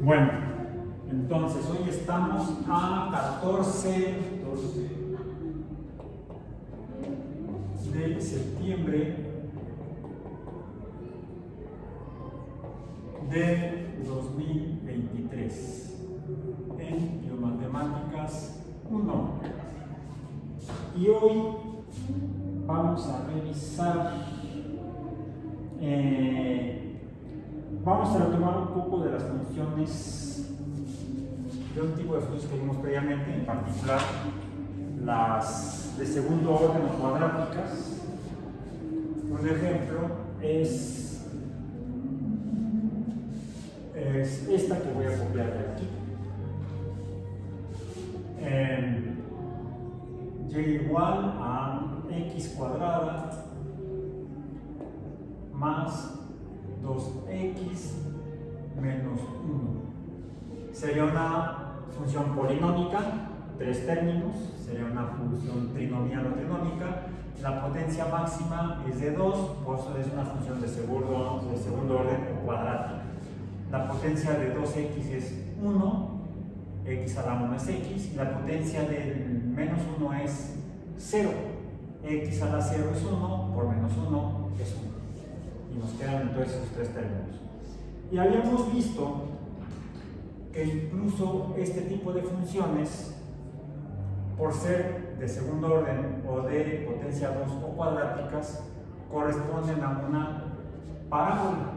Bueno, entonces hoy estamos a 14 de septiembre de 2023 en Biomatemáticas 1. Y hoy vamos a revisar, vamos a retomar un poco de las funciones, de un tipo de funciones que vimos previamente, en particular las de segundo orden o cuadráticas. Un ejemplo es esta que voy a copiar de aquí. Y igual a x cuadrada más 2x menos 1. Sería una función polinómica, tres términos, sería una función trinomial o trinómica. La potencia máxima es de 2, por eso es una función de segundo orden o cuadrática. La potencia de 2x es 1, x a la 1 es x, y la potencia del menos 1 es 0, x a la 0 es 1, por menos 1 es 1. Y nos quedan entonces esos tres términos. Y habíamos visto que incluso este tipo de funciones, por ser de segundo orden o de potencia 2 o cuadráticas, corresponden a una parábola.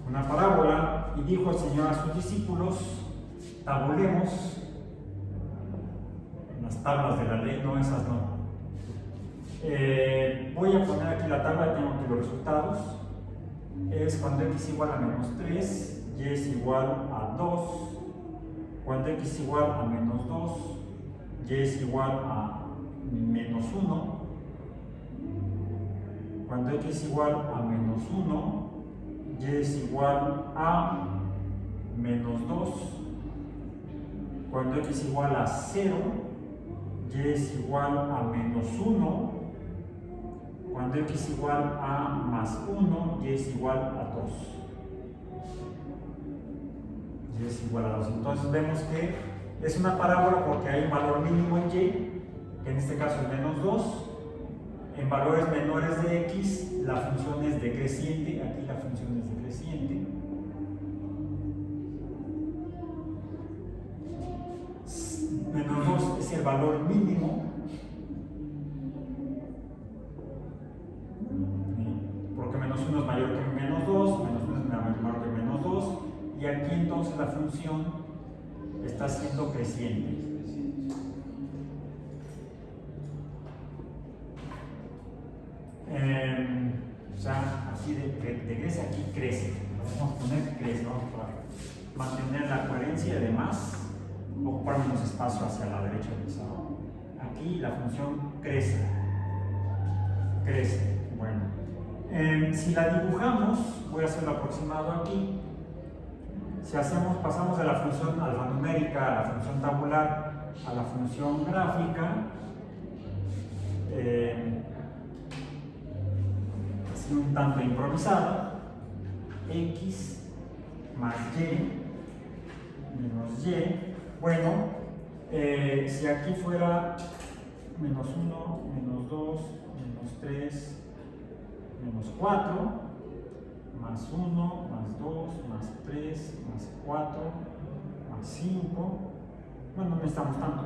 Una parábola, y dijo el Señor a sus discípulos: tabulemos las tablas de la ley, no esas no. Voy a poner aquí la tabla, tengo aquí los resultados. Es cuando x igual a menos 3, y es igual a 2, cuando x igual a menos 2, y es igual a menos 1, cuando x igual a menos 1, y es igual a menos 2, cuando x igual a 0, y es igual a menos 1, cuando x igual a más 1, y es igual a 2. Y es igual a 2. Entonces vemos que es una parábola porque hay un valor mínimo en y, que en este caso es menos 2. En valores menores de x, la función es decreciente. Aquí la función es decreciente. Menos 2 es el valor mínimo. Porque menos 1 es mayor que menos 2, menos 1 es mayor que menos 2. Y aquí entonces la función está siendo creciente. O sea, así decrece, aquí crece. Vamos a poner crece, vamos a mantener la coherencia y además ocupar menos espacio hacia la derecha del salón. Aquí la función crece. Crece. Bueno, si la dibujamos, voy a hacerlo aproximado aquí. Si pasamos de la función alfanumérica a la función tabular a la función gráfica, así un tanto improvisada, x más y menos y. Bueno, si aquí fuera menos 1, menos 2, menos 3, menos 4, más 1, más 2, más 3, más 4, más 5, bueno, no necesitamos tanto.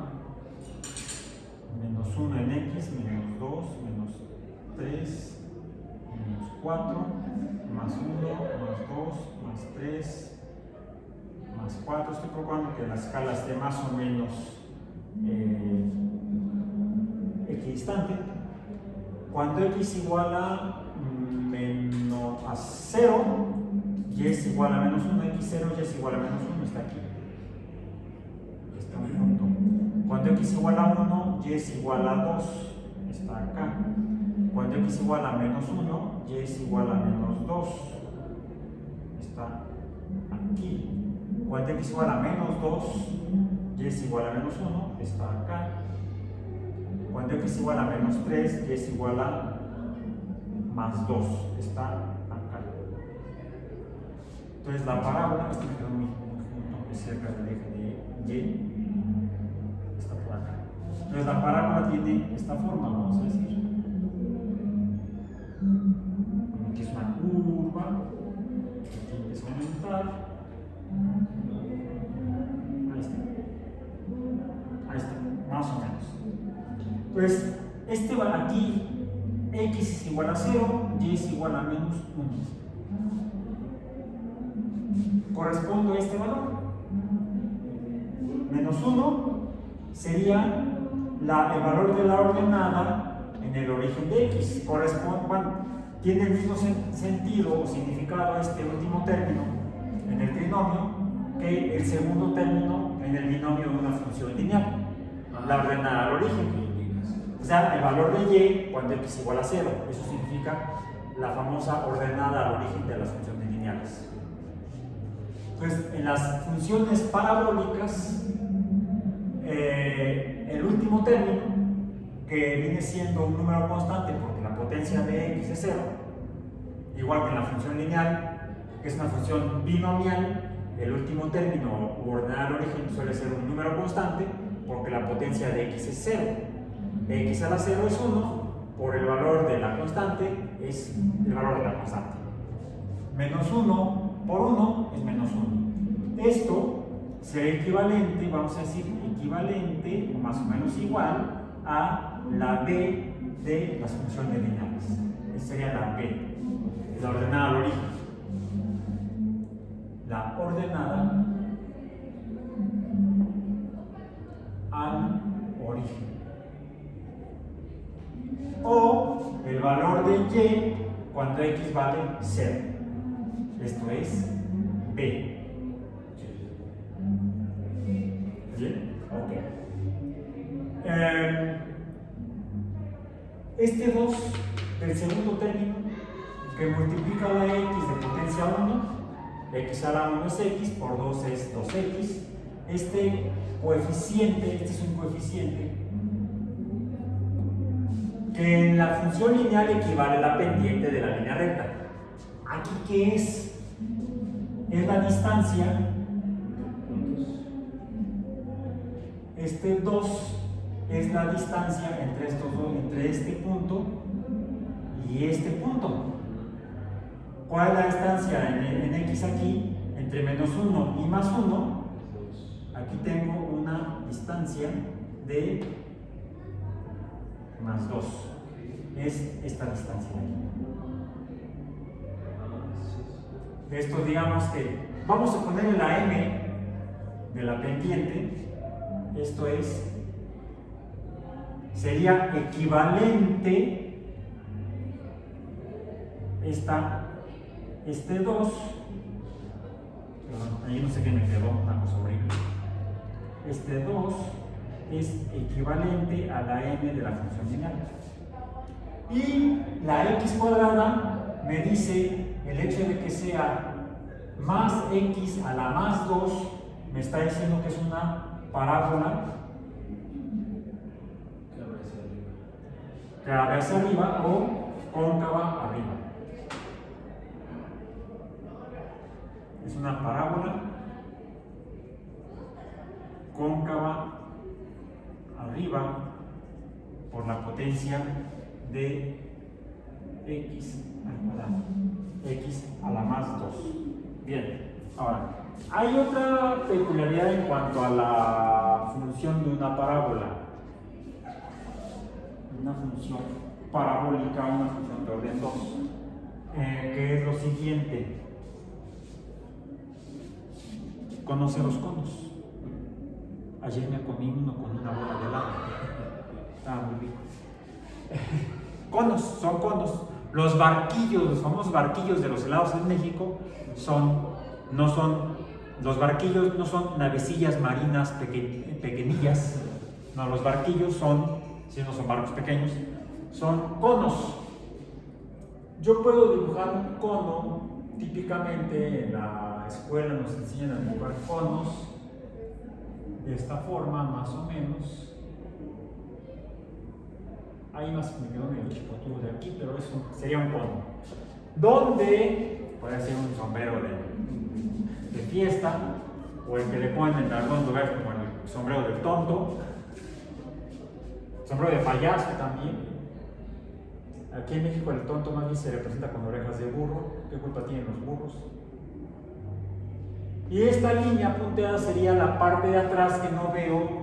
Menos 1 en x, menos 2, menos 3, menos 4, más 1, más 2, más 3, más 4. Estoy procurando que la escala esté más o menos equidistante. Cuando x igual a 0, y es igual a menos 1, x0 y es igual a menos 1, está aquí. Está un punto. Cuando x igual a 1, y es igual a 2, está acá. Cuando x igual a menos 1, y es igual a menos 2, está aquí. Cuando x igual a menos 2, y es igual a menos 1, está acá. Cuando x igual a menos 3, y es igual a más 2, está acá. Entonces la parábola, esto me quedó muy cerca del eje de Y, está por acá. Entonces la parábola tiene esta forma, vamos a decir. Aquí es una curva, aquí empieza a aumentar. Ahí está, más o menos. Entonces, este va aquí, x es igual a 0, y es igual a menos 1. Corresponde a este valor. Menos 1 sería el valor de la ordenada en el origen de x. Tiene el mismo sentido o significado este último término en el trinomio que el segundo término en el binomio de una función lineal, la ordenada al origen. O sea, el valor de y cuando x igual a 0. Eso significa la famosa ordenada al origen de las funciones lineales. Entonces, en las funciones parabólicas, el último término, que viene siendo un número constante porque la potencia de x es 0, igual que en la función lineal, que es una función binomial, el último término u ordenada al origen suele ser un número constante porque la potencia de x es 0. X a la 0 es 1, por el valor de la constante es el valor de la constante. Menos 1 por 1 es menos 1. Esto sería equivalente, vamos a decir, equivalente, más o menos igual, a la b de las funciones lineales. Esta sería la b, la ordenada al origen. La ordenada al origen. O el valor de y cuando x vale 0. Esto es b. ¿Bien? Ok. Este 2 del segundo término que multiplica la x de potencia 1, x a la 1 es x, por 2 es 2x. Este coeficiente, este es un coeficiente que en la función lineal equivale a la pendiente de la línea recta. ¿Aquí qué es? Es la distancia. Este 2 es la distancia entre estos dos, entre este punto y este punto. ¿Cuál es la distancia en x aquí? Entre menos 1 y más 1. Aquí tengo una distancia de más 2. Es esta distancia de aquí. Esto, digamos que vamos a ponerle la m de la pendiente. Esto sería equivalente este 2. Ahí no sé qué me quedó, una cosa horrible. Este 2 es equivalente a la m de la función lineal. Y la x cuadrada me dice el hecho de que sea más x a la más 2, me está diciendo que es una parábola que va hacia arriba o cóncava arriba. Es una parábola cóncava arriba por la potencia de x al cuadrado, x a la más 2. Bien, ahora, hay otra peculiaridad en cuanto a la función de una parábola. Una función parabólica, una función de orden 2, que es lo siguiente. Conoce los conos. Ayer me comí uno con una bola de helado. Estaba muy rico. Conos, son conos. Los barquillos, los famosos barquillos de los helados en México, los barquillos no son navecillas marinas pequeñillas. No, los barquillos si no son barcos pequeños, son conos. Yo puedo dibujar un cono, típicamente en la escuela nos enseñan a dibujar conos de esta forma, más o menos. Ahí más me quedó medio chipotudo de aquí, pero eso sería un cono. Donde puede ser un sombrero de fiesta, o el que le ponen en algunos lugares como el sombrero del tonto, sombrero de payaso también. Aquí en México el tonto más bien se representa con orejas de burro. ¿Qué culpa tienen los burros? Y esta línea punteada sería la parte de atrás que no veo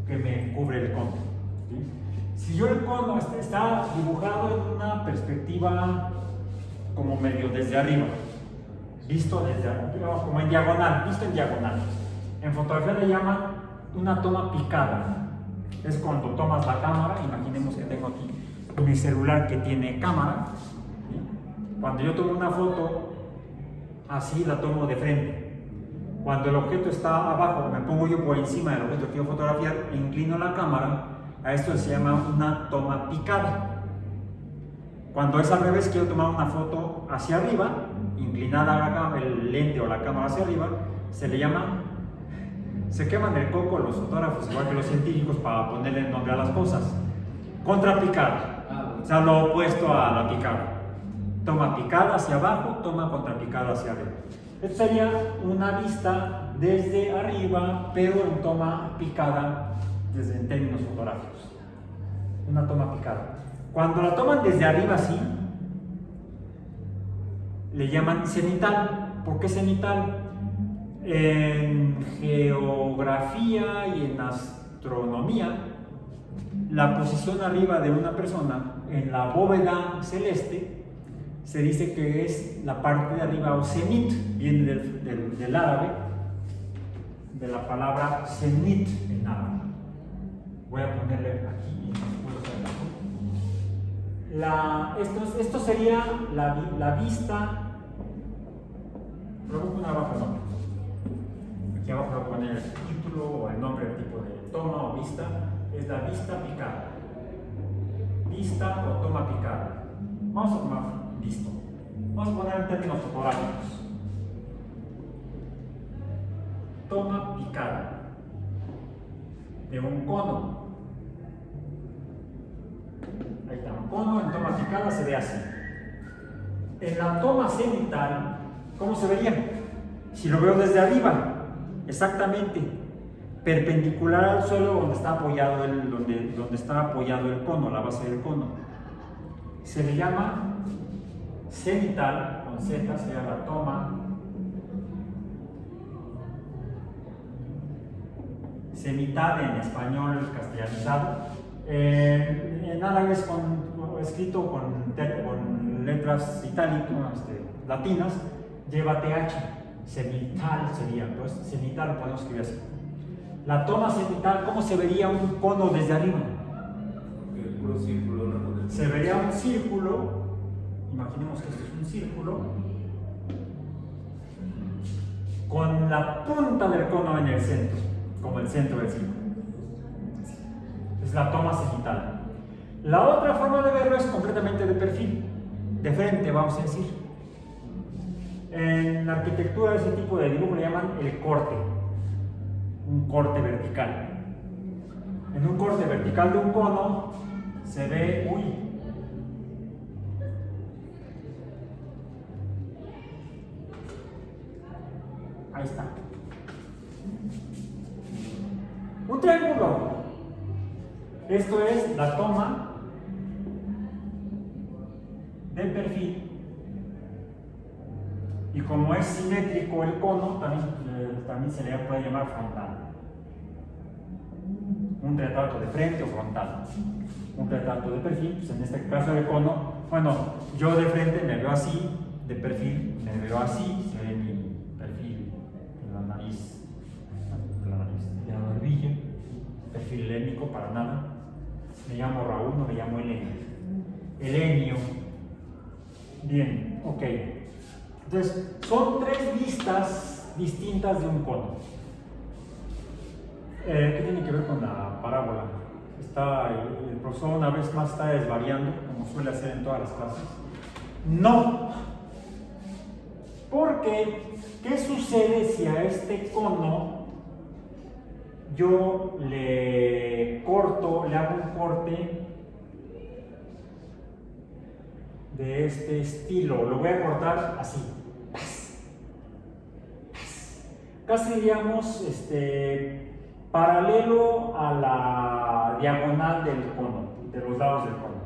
que me cubre el cono, ¿sí? Si yo el cono está dibujado en una perspectiva como medio desde arriba, visto desde arriba, como en diagonal, visto en diagonal. En fotografía le llaman una toma picada. Es cuando tomas la cámara, imaginemos que tengo aquí mi celular que tiene cámara, ¿sí? Cuando yo tomo una foto, así la tomo de frente. Cuando el objeto está abajo, me pongo yo por encima del objeto que quiero fotografiar, inclino la cámara, a esto se llama una toma picada. Cuando es al revés, quiero tomar una foto hacia arriba, inclinada el lente o la cámara hacia arriba, se le llama, se queman el coco los fotógrafos, igual que los científicos, para ponerle nombre a las cosas. Contrapicada, o sea, lo opuesto a la picada. Toma picada hacia abajo, toma contrapicada hacia arriba. Esto sería una vista desde arriba, pero en toma picada, en términos fotográficos. Una toma picada. Cuando la toman desde arriba así, le llaman cenital. ¿Por qué cenital? En geografía y en astronomía, la posición arriba de una persona en la bóveda celeste se dice que es la parte de arriba, o cenit, viene del árabe, de la palabra cenit en árabe. Voy a ponerle aquí. Esto sería la vista. Luego una abajo, no. Aquí abajo voy a poner el título o el nombre del tipo de toma o vista. Es la vista picada. Vista o toma picada. Vamos a tomar visto. Vamos a poner en términos fotográficos. Toma picada de un cono. Ahí está, un cono en toma picada se ve así. En la toma cenital, ¿cómo se vería? Si lo veo desde arriba, exactamente perpendicular al suelo donde está apoyado el cono, la base del cono. Se le llama cenital, con Z, sería la toma cenital en español castellanizado. En árabe es escrito con letras itálicas, latinas, lleva TH, cenital sería, entonces cenital lo podemos escribir así. La toma cenital, ¿cómo se vería un cono desde arriba? El puro círculo, ¿no? Se vería un círculo, imaginemos que esto es un círculo, con la punta del cono en el centro, como el centro del círculo. Es la toma cenital. La otra forma de verlo es completamente de perfil, de frente, vamos a decir. En la arquitectura ese tipo de dibujo le llaman el corte, un corte vertical. En un corte vertical de un cono se ve, ahí está, un triángulo. Esto es la toma de perfil, y como es simétrico el cono, también se le puede llamar frontal. Un retrato de frente o frontal. Un retrato de perfil, pues en este caso el cono, bueno, yo de frente me veo así, de perfil me veo así, se ve mi perfil en la nariz, de la barbilla, perfil helénico para nada. Me llamo Raúl, no me llamo Helenio. Helenio. Bien, ok. Entonces, son tres vistas distintas de un cono. ¿Qué tiene que ver con la parábola? El profesor una vez más está desvariando, como suele hacer en todas las clases. No. Porque, ¿qué sucede si a este cono yo le hago un corte de este estilo. Lo voy a cortar así. Casi diríamos paralelo a la diagonal del cono, de los lados del cono.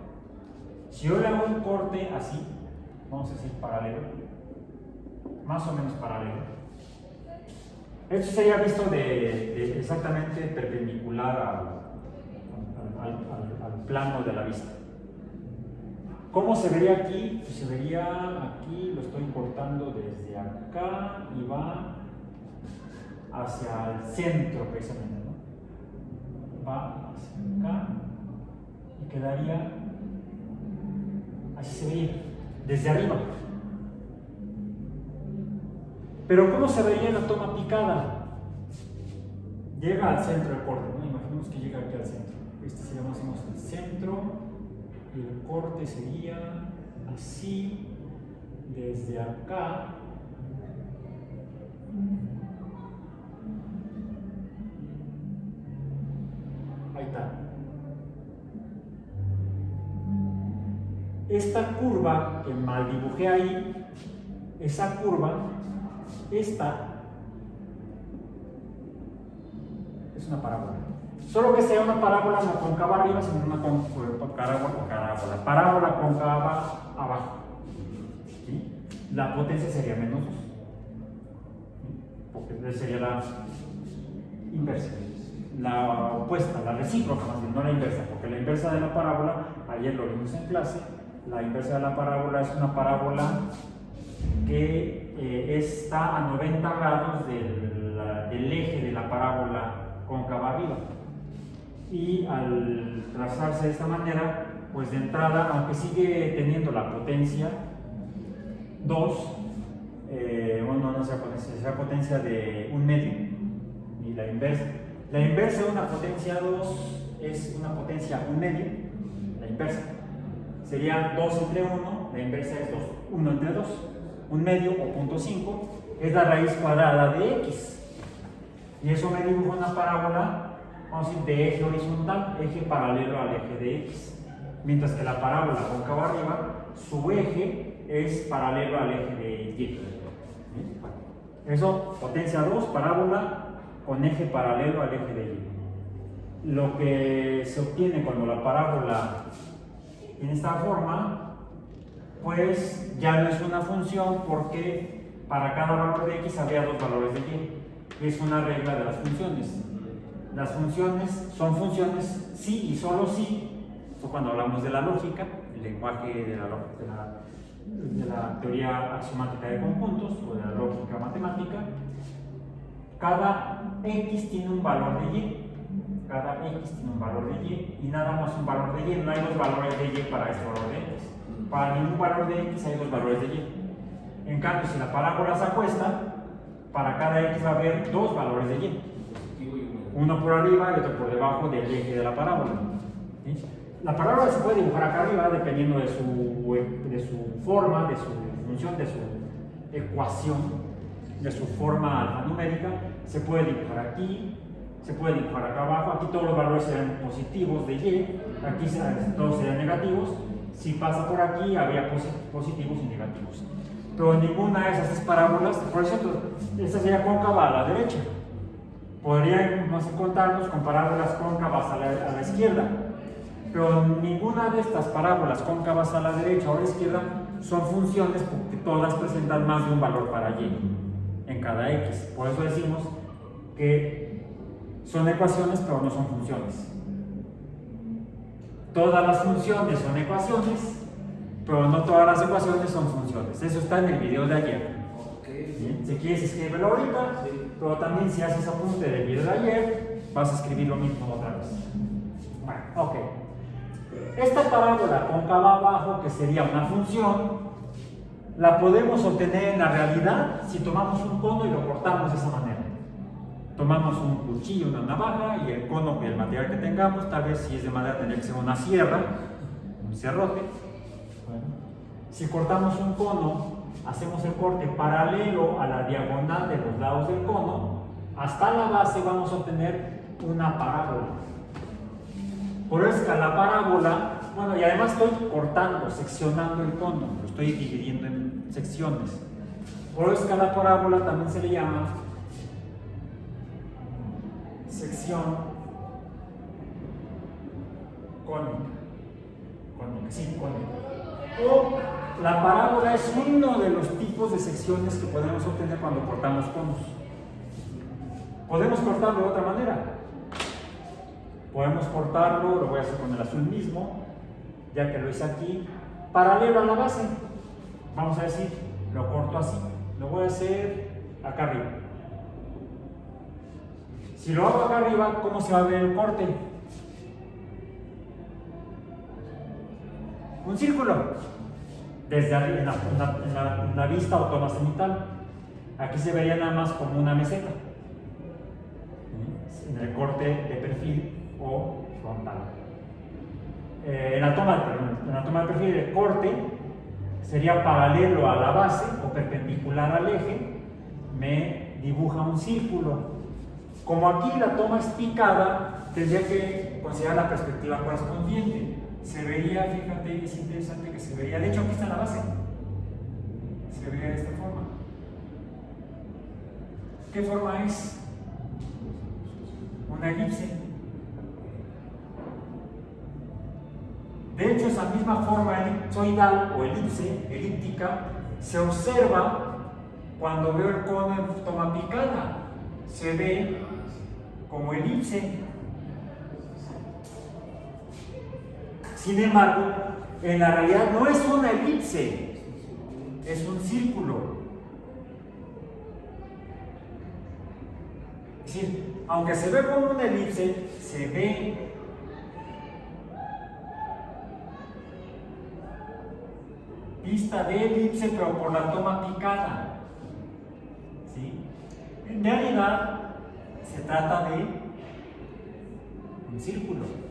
Si yo le hago un corte así, vamos a decir paralelo, más o menos paralelo. Esto sería visto de exactamente perpendicular al plano de la vista. ¿Cómo se vería aquí? Pues se vería aquí, lo estoy cortando desde acá y va hacia el centro precisamente, ¿no? Va hacia acá y quedaría, así se vería, desde arriba. Pero ¿cómo se vería la toma picada? Llega al centro del corte, ¿no? Imaginemos que llega aquí al centro. Este sería más o menos el centro y el corte sería así, desde acá. Ahí está. Esta curva que mal dibujé ahí, esa curva, esta es una parábola. Solo que sea una parábola no cóncava arriba, sino una parábola cóncava abajo. ¿Sí? La potencia sería menos 2. Porque sería la inversa. La opuesta, la recíproca más bien, no la inversa, porque la inversa de la parábola, ayer lo vimos en clase, la inversa de la parábola es una parábola que está a 90 grados del eje de la parábola cóncava arriba. Y al trazarse de esta manera, pues de entrada, aunque sigue teniendo la potencia 2, no sea potencia de 1 medio, y la inversa. La inversa de una potencia 2 es una potencia 1 medio, la inversa. Sería 2 entre 1, la inversa es 2. 1 entre 2, 1 medio o 0.5 es la raíz cuadrada de x. Y eso me dibuja una parábola, vamos a decir, de eje horizontal, eje paralelo al eje de x. Mientras que la parábola cóncava arriba, su eje es paralelo al eje de y. Eso, potencia 2, parábola con eje paralelo al eje de y. Lo que se obtiene cuando la parábola tiene esta forma, pues ya no es una función, porque para cada valor de x habría 2 valores de y. Es una regla de las funciones. Las funciones son funciones sí y solo sí. Esto cuando hablamos de la lógica, el lenguaje de la teoría axiomática de conjuntos o de la lógica matemática. Cada x tiene un valor de y. Cada x tiene un valor de y nada más un valor de y. No hay 2 valores de y para este valor de x. Para ningún valor de x hay 2 valores de y. En cambio, si la parábola se acuesta, para cada x va a haber 2 valores de y. Uno por arriba y otro por debajo del eje de la parábola. ¿Sí? La parábola se puede dibujar acá arriba dependiendo de su forma, de su función, de su ecuación, de su forma alfanumérica. Se puede dibujar aquí, se puede dibujar acá abajo. Aquí todos los valores serán positivos de y, aquí todos serán negativos. Si pasa por aquí, habría positivos y negativos. Pero ninguna de esas 3 parábolas, por ejemplo, esta sería cóncava a la derecha. Podríamos encontrarnos con parábolas cóncavas a la izquierda, pero ninguna de estas parábolas cóncavas a la derecha o a la izquierda son funciones, porque todas presentan más de un valor para y en cada x. Por eso decimos que son ecuaciones, pero no son funciones. Todas las funciones son ecuaciones, pero no todas las ecuaciones son funciones. Eso está en el video de ayer. ¿Sí? Si quieres escríbelo ahorita, pero también si haces apunte del video de ayer, vas a escribir lo mismo otra vez. Bueno, ok. Esta parábola cóncava abajo, que sería una función, la podemos obtener en la realidad si tomamos un cono y lo cortamos de esa manera. Tomamos un cuchillo, una navaja y el cono, el material que tengamos, tal vez si es de madera tendría que ser una sierra, un serrote. Bueno, si cortamos un cono, hacemos el corte paralelo a la diagonal de los lados del cono, hasta la base vamos a obtener una parábola. Por eso que a la parábola bueno, y además estoy cortando, seccionando el cono, lo estoy dividiendo en secciones. Por eso que a la parábola también se le llama sección cónica. Sí, cónica. O la parábola es uno de los tipos de secciones que podemos obtener cuando cortamos conos. Podemos cortarlo de otra manera. Podemos cortarlo, lo voy a hacer con el azul mismo, ya que lo hice aquí, paralelo a la base. Vamos a decir, lo corto así. Lo voy a hacer acá arriba. Si lo hago acá arriba, ¿cómo se va a ver el corte? Un círculo. Desde arriba, en la vista o toma cenital. Aquí se vería nada más como una meseta. En el corte de perfil o frontal. En la toma de perfil de corte sería paralelo a la base o perpendicular al eje, me dibuja un círculo. Como aquí la toma es picada, tendría que considerar la perspectiva correspondiente. Se vería, fíjate, es interesante que se vería, de hecho aquí está la base, se vería de esta forma. ¿Qué forma es? Una elipse. De hecho, esa misma forma elipsoidal o elíptica se observa cuando veo el cono en toma picada. Se ve como elipse. Sin embargo, en la realidad no es una elipse, es un círculo. Es decir, aunque se ve como una elipse, se ve vista de elipse, pero por la toma picada. ¿Sí? En realidad, se trata de un círculo.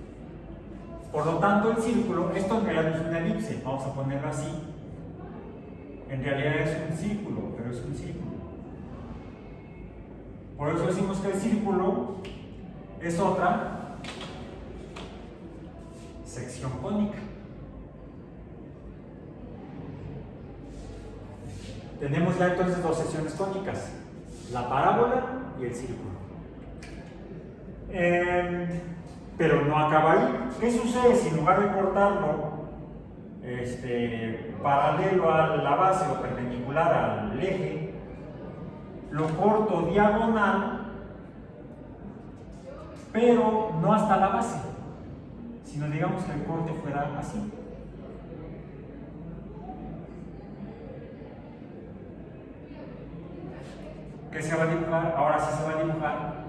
Por lo tanto, el círculo, esto en realidad no es una elipse, vamos a ponerlo así. En realidad es un círculo, pero es un círculo. Por eso decimos que el círculo es otra sección cónica. Tenemos ya entonces dos secciones cónicas, la parábola y el círculo. Pero no acaba ahí. ¿Qué sucede si en lugar de cortarlo paralelo a la base o perpendicular al eje, lo corto diagonal, pero no hasta la base, sino digamos que el corte fuera así? ¿Qué se va a dibujar? Ahora sí se va a dibujar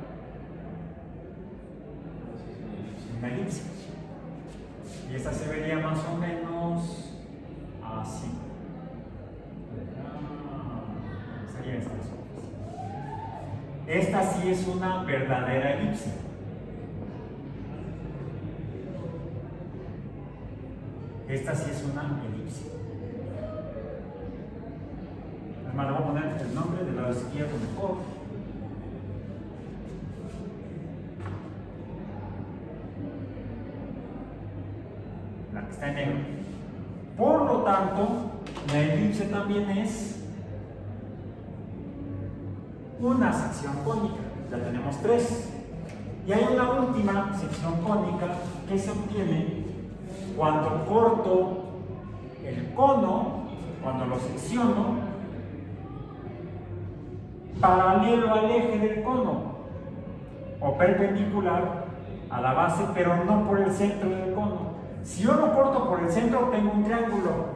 una elipse. Y esta se vería más o menos así. Sería esta. Esta sí es una verdadera elipse. Esta sí es una elipse. Además, le voy a poner el nombre del lado izquierdo mejor. La que está en negro. Por lo tanto, la elipse también es una sección cónica. Ya tenemos tres. Y hay una última sección cónica que se obtiene cuando corto el cono, cuando lo secciono paralelo al eje del cono o perpendicular a la base, pero no por el centro del cono. Si yo lo corto por el centro, tengo un triángulo.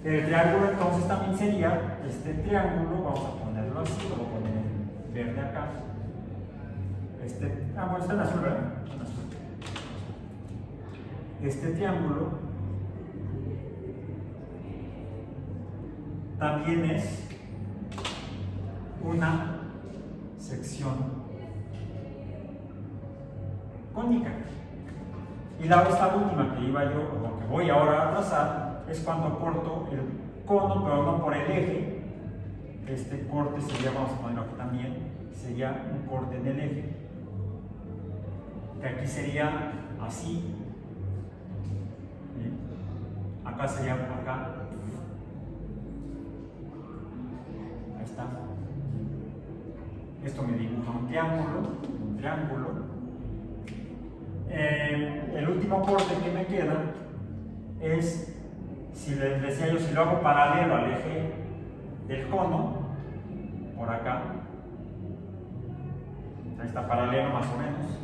El triángulo entonces también sería este triángulo, vamos a ponerlo así, lo voy a poner en verde acá. Bueno, está en azul, ¿verdad? En azul. Este triángulo también es una sección cónica. Y esta última que iba yo, o que voy ahora a trazar, es cuando corto el cono, pero no por el eje. Este corte sería, vamos a ponerlo aquí también, sería un corte en el eje, que aquí sería así, Acá sería acá. Ahí está. Esto me dibuja un triángulo. El último corte que me queda es, si les decía yo, si lo hago paralelo al eje del cono, por acá, ahí está paralelo más o menos,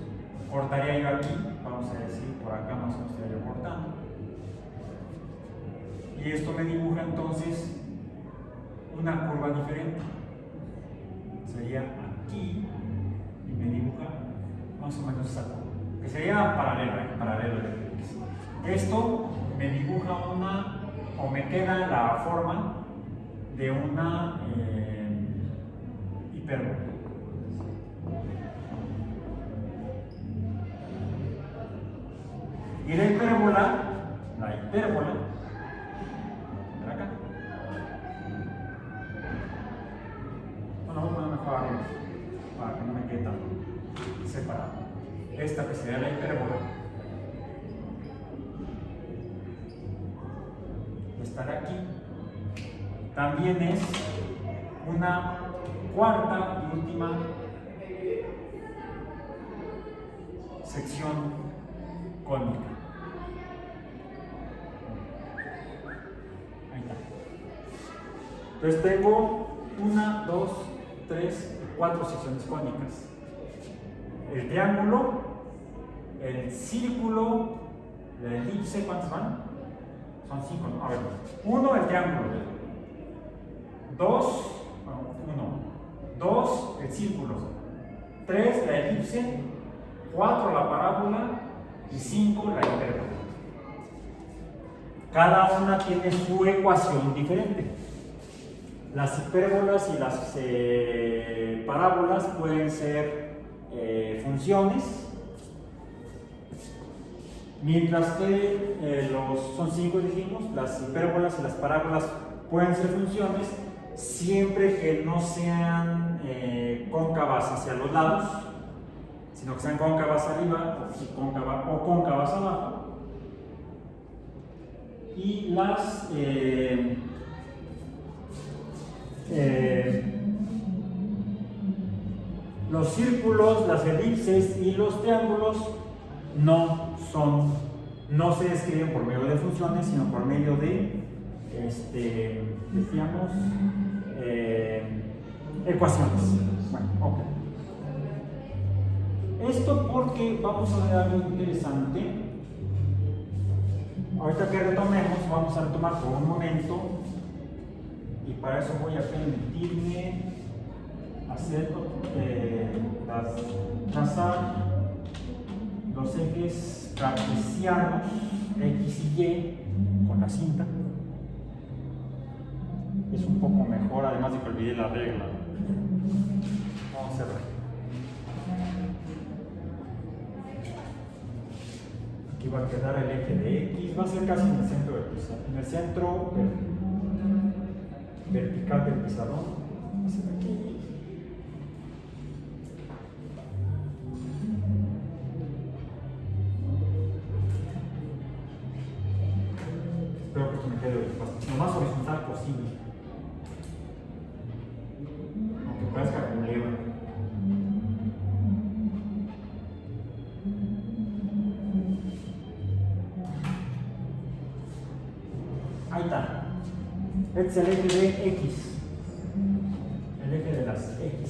cortaría yo aquí, vamos a decir, por acá más o menos estaría yo cortando. Y esto me dibuja entonces una curva diferente. Sería aquí y me dibuja más o menos esa curva, que sería paralelo. Esto me dibuja o me queda la forma de una hipérbola. Y la hipérbola, por acá. Bueno, vamos a poner mejor arriba, para que no me quede tan separado. Esta que sería la hipérbola estará aquí. También es una cuarta y última sección cónica. Ahí está. Entonces tengo 1, 2, 3, 4 secciones cónicas. El triángulo, el círculo, la elipse, ¿cuántos van? Son 5, ¿no? A ver, 1 el triángulo, 2, 2 el círculo, 3 la elipse, 4 la parábola y 5 la hipérbola. Cada una tiene su ecuación diferente. Las hipérbolas y las parábolas pueden ser funciones, mientras que son 5 dijimos, las hipérbolas y las parábolas pueden ser funciones siempre que no sean cóncavas hacia los lados, sino que sean cóncavas arriba o cóncavas abajo. Y los círculos, las elipses y los triángulos no se describen por medio de funciones, sino por medio de decíamos ecuaciones. Bueno, ok. Esto porque vamos a ver algo interesante. Ahorita que retomemos, vamos a retomar por un momento, y para eso voy a permitirme hacer trazar los ejes cartesianos X y Y con la cinta. Es un poco mejor, además de que olvidé la regla. Vamos a cerrar. Aquí va a quedar el eje de X, va a ser casi en el centro del pizarrón, en el centro vertical del pizarrón. Va a ser aquí. Espero que esto me quede lo más horizontal posible. Aunque parezca como leva. Ahí está. Este es el eje de X. El eje de las X.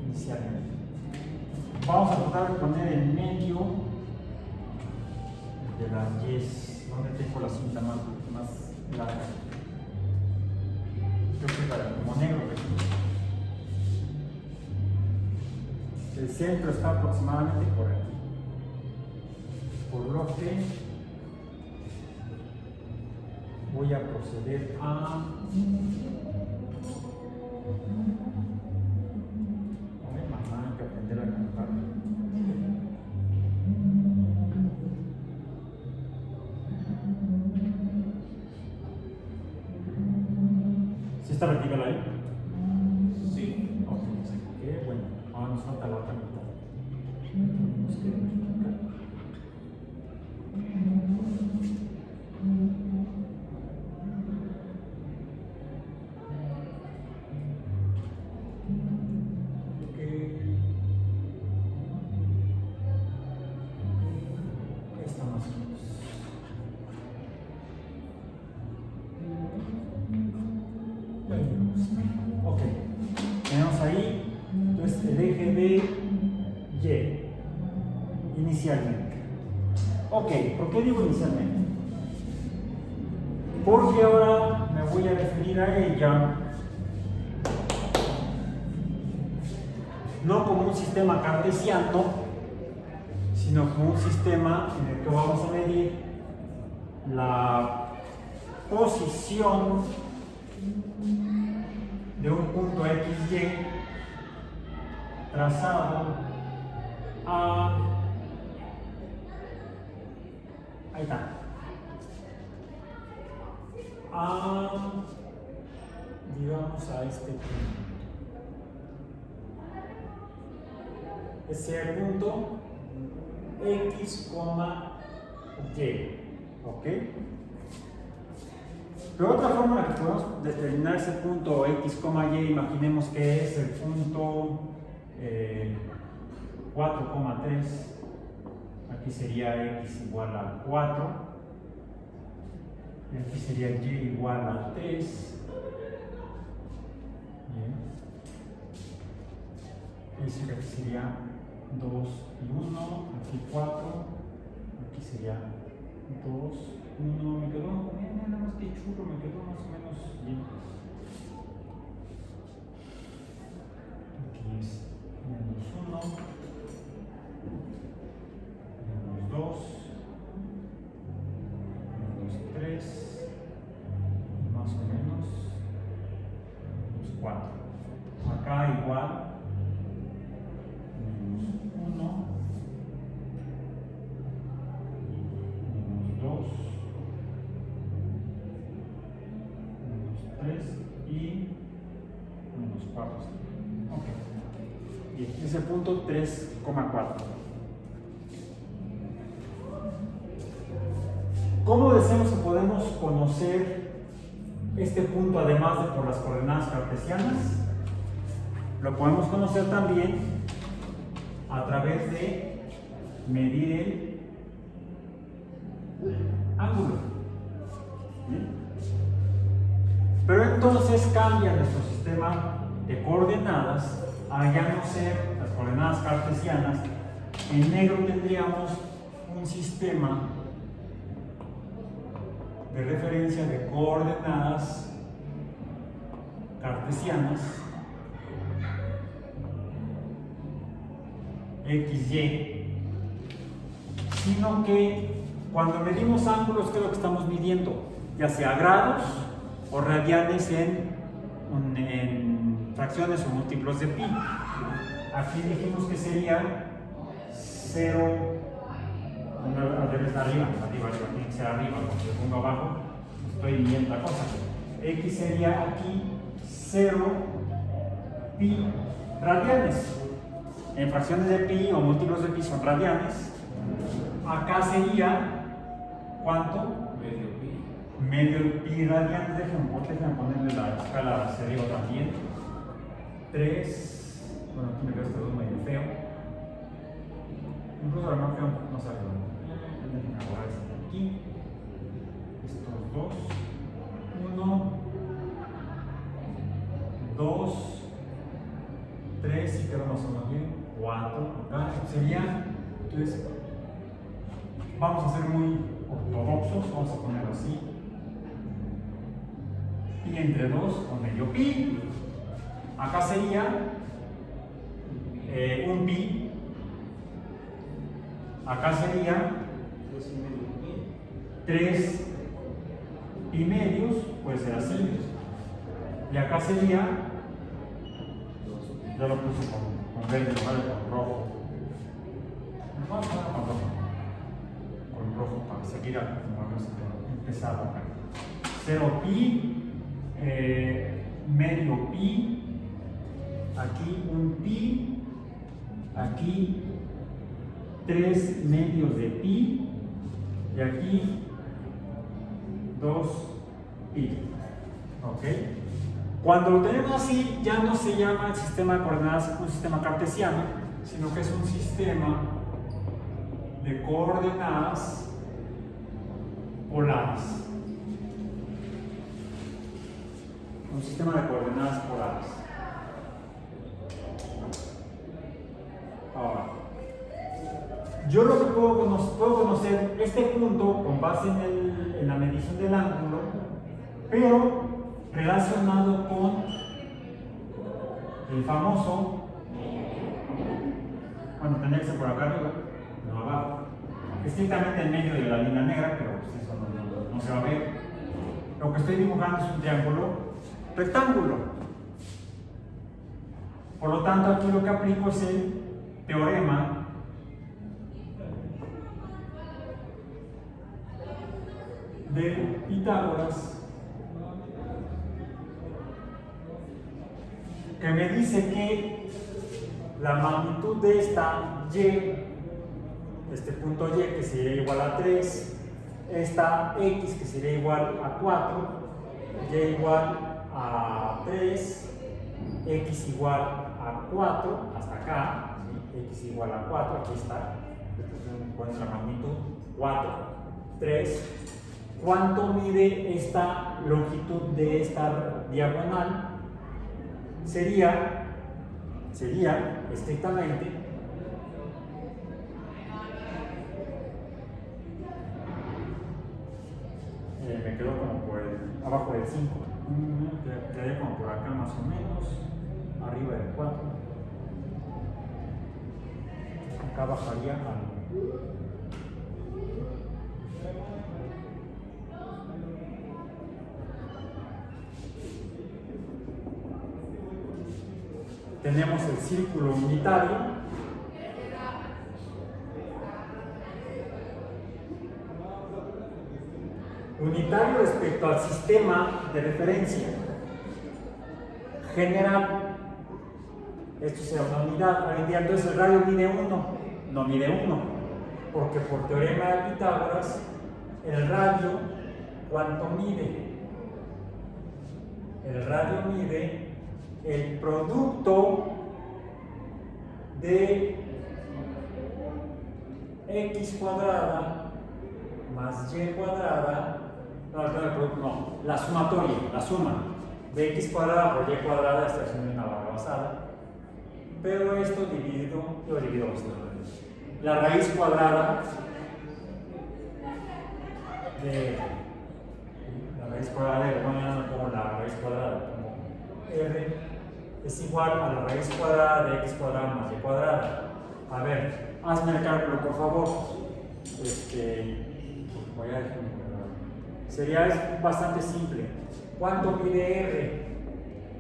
Inicialmente. Vamos a tratar de poner en medio de las Y. ¿Dónde tengo la cinta más larga? Creo que es como negro. El centro está aproximadamente por aquí. Por lo que voy a proceder a hay que aprender a cantar. ¿Sí está vertical ahí? Sí. Ok, qué bueno. Ahora nos falta la otra mitad. Tenemos que vertical. inicialmente. Ok, ¿por qué digo inicialmente? Porque ahora me voy a referir a ella no como un sistema cartesiano, sino como un sistema en el que vamos a medir la posición de un punto XY trazado a... ahí está. Digamos a este punto. Ese es el punto X, Y. ¿Ok? Pero otra forma en la que podemos determinar ese punto X, Y, imaginemos que es el punto 4,3. Aquí sería X igual a 4. Y aquí sería Y igual a 3. Bien. Y aquí sería 2 y 1. Aquí 4. Aquí sería 2, 1. Me quedó, nada más que churro, me quedó más o menos bien. Aquí es -1, -2, -3, y más o menos -4. Acá igual, -1, -2, -3 y -4. Ok. Bien, ese punto 3,4. ¿Cómo decimos que podemos conocer este punto además de por las coordenadas cartesianas? Lo podemos conocer también a través de medir el ángulo. ¿Bien? Pero entonces cambia nuestro sistema de coordenadas a ya no ser las coordenadas cartesianas. En negro tendríamos un sistema de referencia de coordenadas cartesianas XY, sino que cuando medimos ángulos, ¿qué es lo que estamos midiendo? Ya sea grados o radianes en fracciones o múltiplos de pi. Aquí dijimos que sería 0, al revés, arriba, tiene que ser arriba, porque lo pongo abajo, estoy midiendo la cosa. X sería aquí 0 pi radianes. En fracciones de pi o múltiplos de pi son radianes. Acá sería, ¿cuánto? Medio pi radianes. Déjenme ponerle la escala hacia arriba también. 3, bueno, aquí me quedo este 2 medio feo. Incluso a lo mejor queda un poco más arriba. Déjenme borrar este de aquí. Estos dos. 1, 2, 3, y quedó más o menos bien. 4, acá sería. Entonces, vamos a ser muy ortodoxos, vamos a ponerlo así. Pi entre 2 o medio pi. Acá sería un pi. Acá sería 3 pi medios, puede ser así. Y acá sería, ya lo puse con verde, ¿vale? Con rojo. Vamos a poner con rojo para seguir empezado acá. 0 pi, medio pi, aquí un pi, aquí 3 medios de pi y aquí 2 pi. ¿Ok? Cuando lo tenemos así, ya no se llama el sistema de coordenadas un sistema cartesiano, sino que es un sistema de coordenadas polares. Un sistema de coordenadas polares. Ahora, Yo lo que puedo conocer este punto con base en la medición del ángulo, pero relacionado con el famoso, bueno, tendría que ser por acá arriba, no abajo, estrictamente en medio de la línea negra, pero pues eso no se va a ver. Lo que estoy dibujando es un triángulo rectángulo. Por lo tanto, aquí lo que aplico es el teorema de Pitágoras, que me dice que la magnitud de esta y, este punto y, que sería igual a 3, esta x, que sería igual a 4, y igual a 3, x igual a 4, hasta acá, ¿sí? X igual a 4, aquí está, nuestra magnitud, 4, 3. ¿Cuánto mide esta longitud de esta diagonal? Sería estrictamente me quedo como por abajo del 5, quedé como por acá más o menos, arriba del 4, acá bajaría algo. Tenemos el círculo unitario. Unitario respecto al sistema de referencia. General. Esto será una unidad. Hoy en día entonces el radio mide 1. No mide 1. Porque por teorema de Pitágoras, el radio, ¿cuánto mide? El radio mide el producto de x cuadrada más y cuadrada, la sumatoria, la suma de x cuadrada por y cuadrada, está haciendo una barra basada, pero esto dividido, la raíz cuadrada de como la raíz cuadrada, como r es igual a la raíz cuadrada de x cuadrada más y cuadrada. A ver, hazme el cálculo, por favor. Voy a dejar. Sería bastante simple. ¿Cuánto mide r?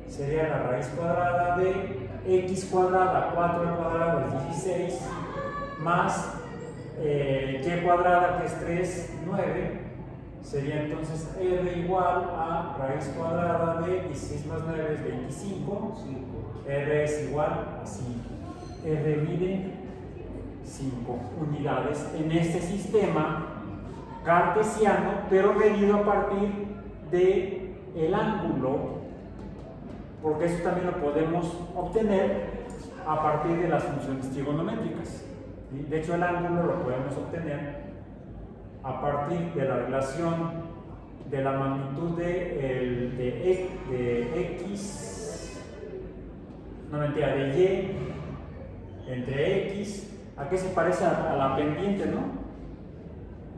Sería la raíz cuadrada de x cuadrada, 4 al cuadrado es 16, más y cuadrada, que es 3, 9. Sería entonces r igual a raíz cuadrada de 16 más 9 es 25. R es igual a 5. R mide 5 unidades en este sistema cartesiano, pero medido a partir del ángulo, porque eso también lo podemos obtener a partir de las funciones trigonométricas. De hecho, el ángulo lo podemos obtener a partir de la relación de la magnitud de x, de y entre x. ¿A qué se parece? A la pendiente, ¿no?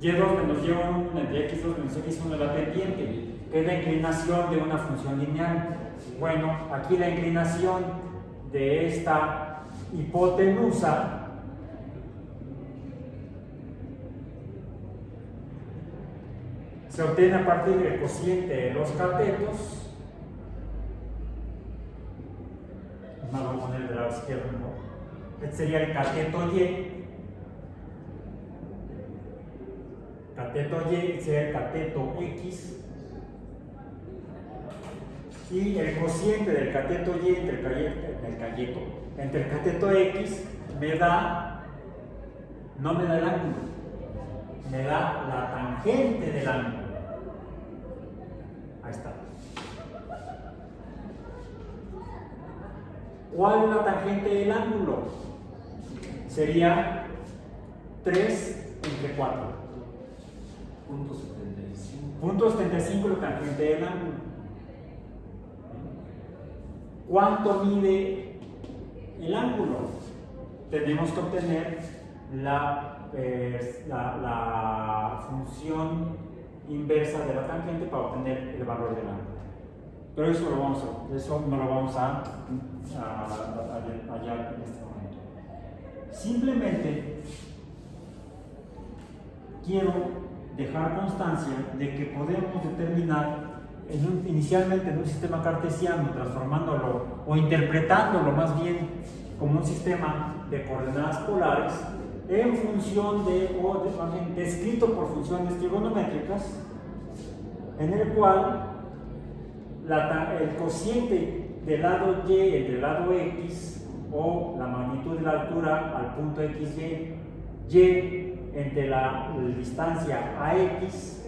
y2 menos y1 entre x2 menos x1 es la pendiente, que es la inclinación de una función lineal. Bueno, aquí la inclinación de esta hipotenusa se obtiene a partir del cociente de los catetos. Vamos a poner del lado izquierdo mejor. Este sería el cateto y. Cateto y sería el cateto x. Y el cociente del cateto y entre el cateto x no me da el ángulo, me da la tangente del ángulo. Ahí está. ¿Cuál es la tangente del ángulo? Sería 3 entre 4. Punto 75 la tangente del ángulo. ¿Cuánto mide el ángulo? Tenemos que obtener la la función inversa de la tangente para obtener el valor del ángulo. Pero eso no lo vamos a hallar en este momento. Simplemente quiero dejar constancia de que podemos determinar inicialmente en un sistema cartesiano, transformándolo o interpretándolo más bien como un sistema de coordenadas polares en función descrito por funciones trigonométricas, en el cual el cociente del lado y entre el lado x, o la magnitud de la altura al punto xy, y entre la distancia ax,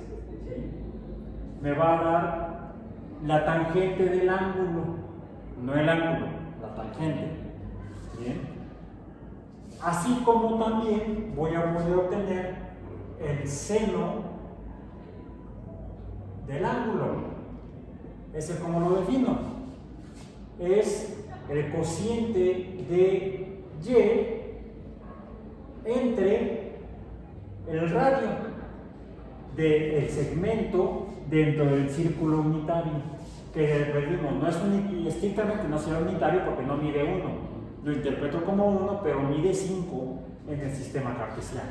me va a dar la tangente del ángulo, no el ángulo, la tangente. ¿Bien? Así como también voy a poder obtener el seno del ángulo. ¿Ese cómo lo defino? Es el cociente de y entre el radio del segmento dentro del círculo unitario, que repetimos, no es estrictamente no será unitario porque no mide 1, lo interpreto como 1, pero mide 5 en el sistema cartesiano.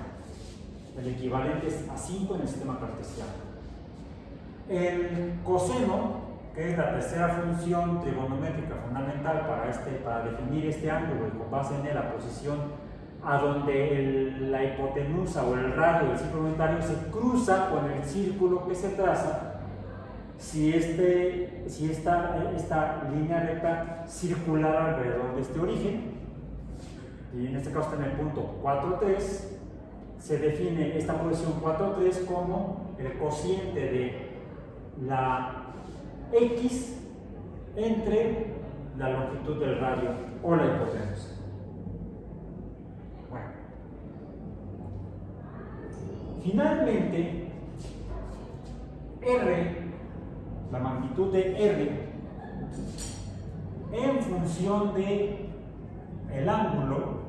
El equivalente es a 5 en el sistema cartesiano. El coseno, que es la tercera función trigonométrica fundamental para definir este ángulo y con base en él la posición a donde la hipotenusa o el radio del círculo unitario se cruza con el círculo que se traza si esta línea recta circular alrededor de este origen, y en este caso está en el punto 4,3, se define esta posición 4,3 como el cociente de la x entre la longitud del radio o la hipotenusa. Bueno, finalmente, R, la magnitud de R, en función de el ángulo,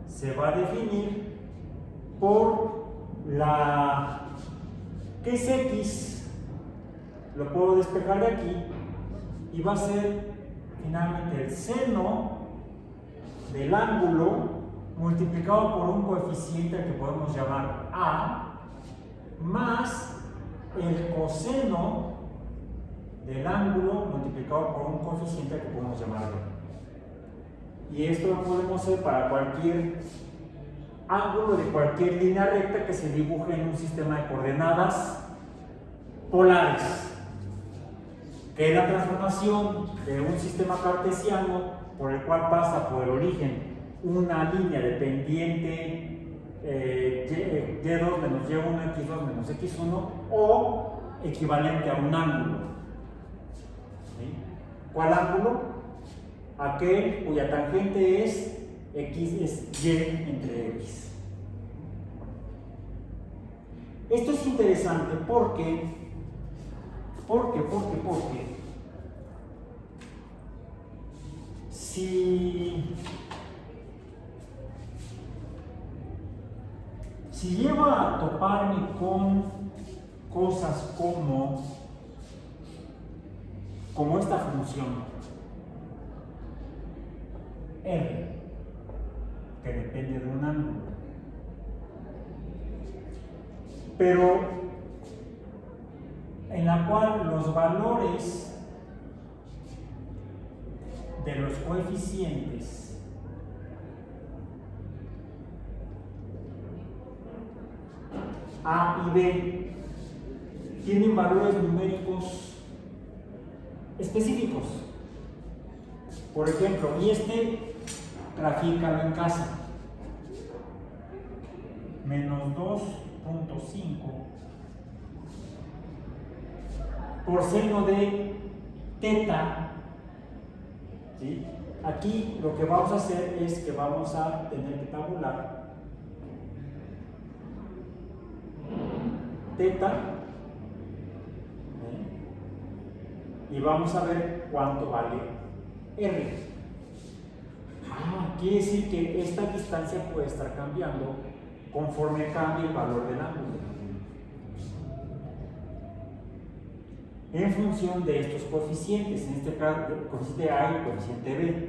se va a definir por la que es x, lo puedo despejar de aquí, y va a ser finalmente el seno del ángulo multiplicado por un coeficiente que podemos llamar A, más el coseno del ángulo multiplicado por un coeficiente que podemos llamar B. Y esto lo podemos hacer para cualquier ángulo de cualquier línea recta que se dibuje en un sistema de coordenadas polares, que es la transformación de un sistema cartesiano por el cual pasa por el origen una línea de pendiente y2 menos y1, x2 menos x1, o equivalente a un ángulo. ¿Sí? ¿Cuál ángulo? Aquel cuya tangente es x es y entre x. Esto es interesante porque si llego a toparme con cosas como esta función R, que depende de un ángulo, pero en la cual los valores de los coeficientes A y B tienen valores numéricos específicos. Por ejemplo, grafícalo en casa. Menos 2.5 por seno de teta. ¿Sí? Aquí lo que vamos a hacer es que vamos a tener que tabular teta, y vamos a ver cuánto vale R. Quiere decir que esta distancia puede estar cambiando conforme cambie el valor del ángulo, en función de estos coeficientes, en este caso el coeficiente A y el coeficiente B,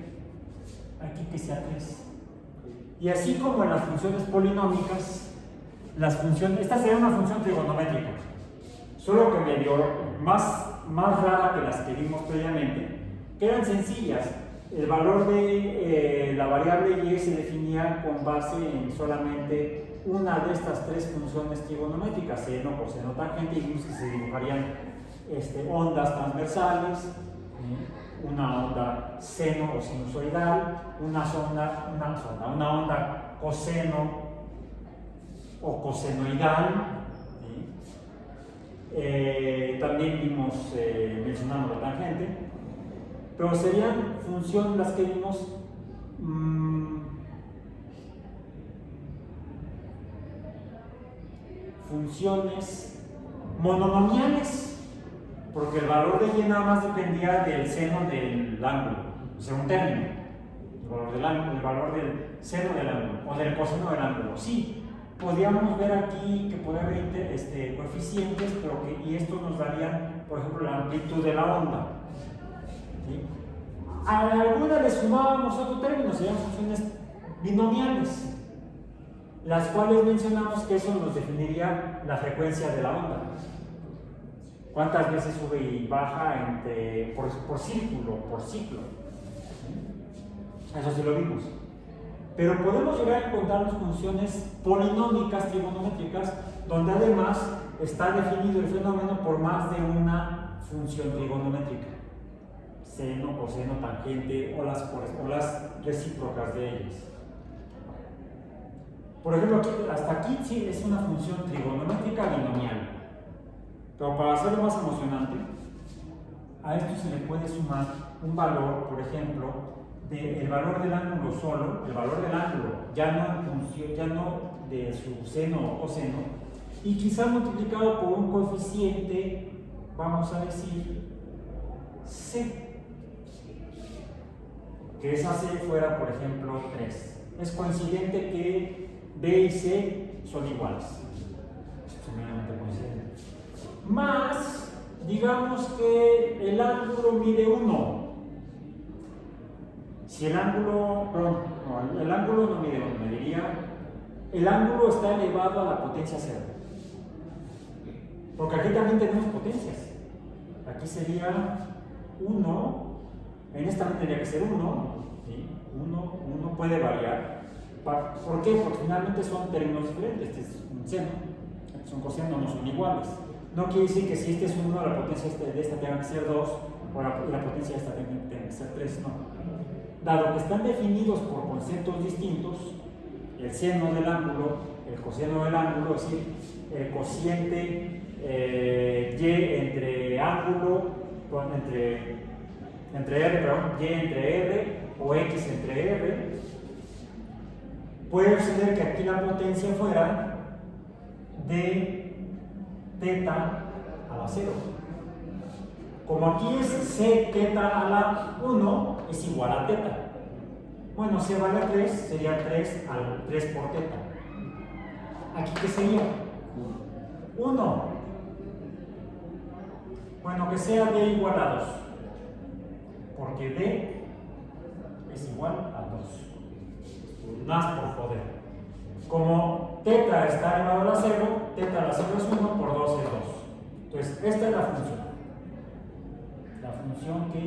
aquí que sea 3. Y así como en las funciones polinómicas, esta sería una función trigonométrica, solo que medio más rara que las que vimos previamente, que eran sencillas. El valor de la variable y se definía con base en solamente una de estas tres funciones trigonométricas, seno, coseno, tangente, y vimos que se dibujarían ondas transversales, una onda seno o sinusoidal, una onda coseno o cosenoidal. También mencionamos la tangente, pero serían funciones las que vimos funciones mononomiales, porque el valor de y nada más dependía del seno del ángulo, o sea, un término, el valor del seno del ángulo o del coseno del ángulo. Sí, podríamos ver aquí que puede haber coeficientes, y estos nos darían, por ejemplo, la amplitud de la onda. ¿Sí? A alguna le sumábamos otro término, serían funciones binomiales, las cuales mencionamos que eso nos definiría la frecuencia de la onda. ¿Cuántas veces sube y baja por círculo, por ciclo? Eso sí lo vimos. Pero podemos llegar a encontrarnos funciones polinómicas trigonométricas, donde además está definido el fenómeno por más de una función trigonométrica: seno, coseno, tangente o las recíprocas de ellas. Por ejemplo, hasta aquí sí es una función trigonométrica binomial. Pero para hacerlo más emocionante, a esto se le puede sumar un valor, por ejemplo, del valor del ángulo solo, el valor del ángulo, ya no de su seno o coseno, y quizá multiplicado por un coeficiente, vamos a decir, C, que esa C fuera, por ejemplo, 3. Es coincidente que B y C son iguales. Es meramente coincidente. Más, digamos que el ángulo mide 1. Si el ángulo, el ángulo no mide 1, me diría, el ángulo está elevado a la potencia 0. Porque aquí también tenemos potencias. Aquí sería 1, en esta tendría que ser 1, ¿sí? 1 puede variar. ¿Por qué? Porque finalmente son términos diferentes. Este es un seno, este es un coseno, no son iguales. No quiere decir que si este es 1, la potencia de esta tenga que ser 2, o la potencia de esta tenga que ser 3, no. Dado que están definidos por conceptos distintos, el seno del ángulo, el coseno del ángulo, es decir, el cociente y entre ángulo, entre r, perdón, y entre r o x entre r, puede suceder que aquí la potencia fuera de teta a la 0. Como aquí es c teta a la 1, es igual a teta. Bueno, c vale 3, sería 3 por teta. ¿Aquí qué sería? 1. Bueno, que sea d igual a 2, porque d es igual a 2. Más por joder. Como teta está elevado a la 0, teta a la 0 es 1, por 2 es 2. Entonces, esta es la función. La función que,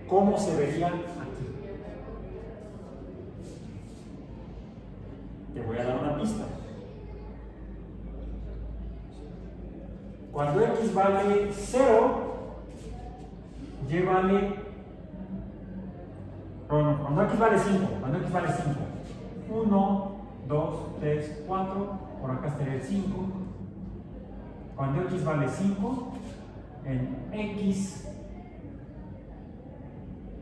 ¿cómo se vería aquí? Te voy a dar una pista. Cuando x vale 0, y vale, cuando x vale 5, 1, 2, 3, 4, por acá estaría el 5. Cuando x vale 5, en x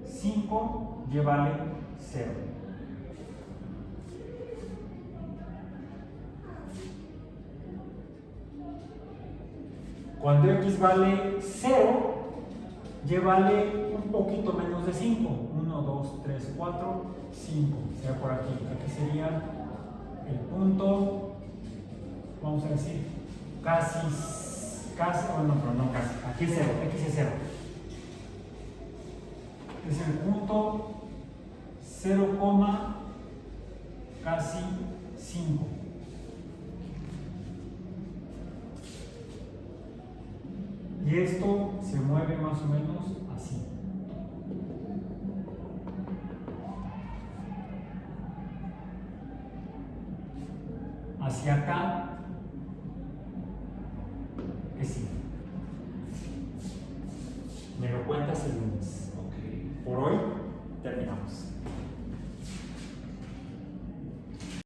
5 y vale 0. Cuando x vale 0, llévale un poquito menos de 5. 1, 2, 3, 4, 5. Sería por aquí. Aquí sería el punto, vamos a decir, casi, bueno, pero no casi. Aquí es 0, X es 0. Es el punto 0, casi 5. Y esto se mueve más o menos así. Hacia acá, que sí. Me lo cuentas el lunes. Ok. Por hoy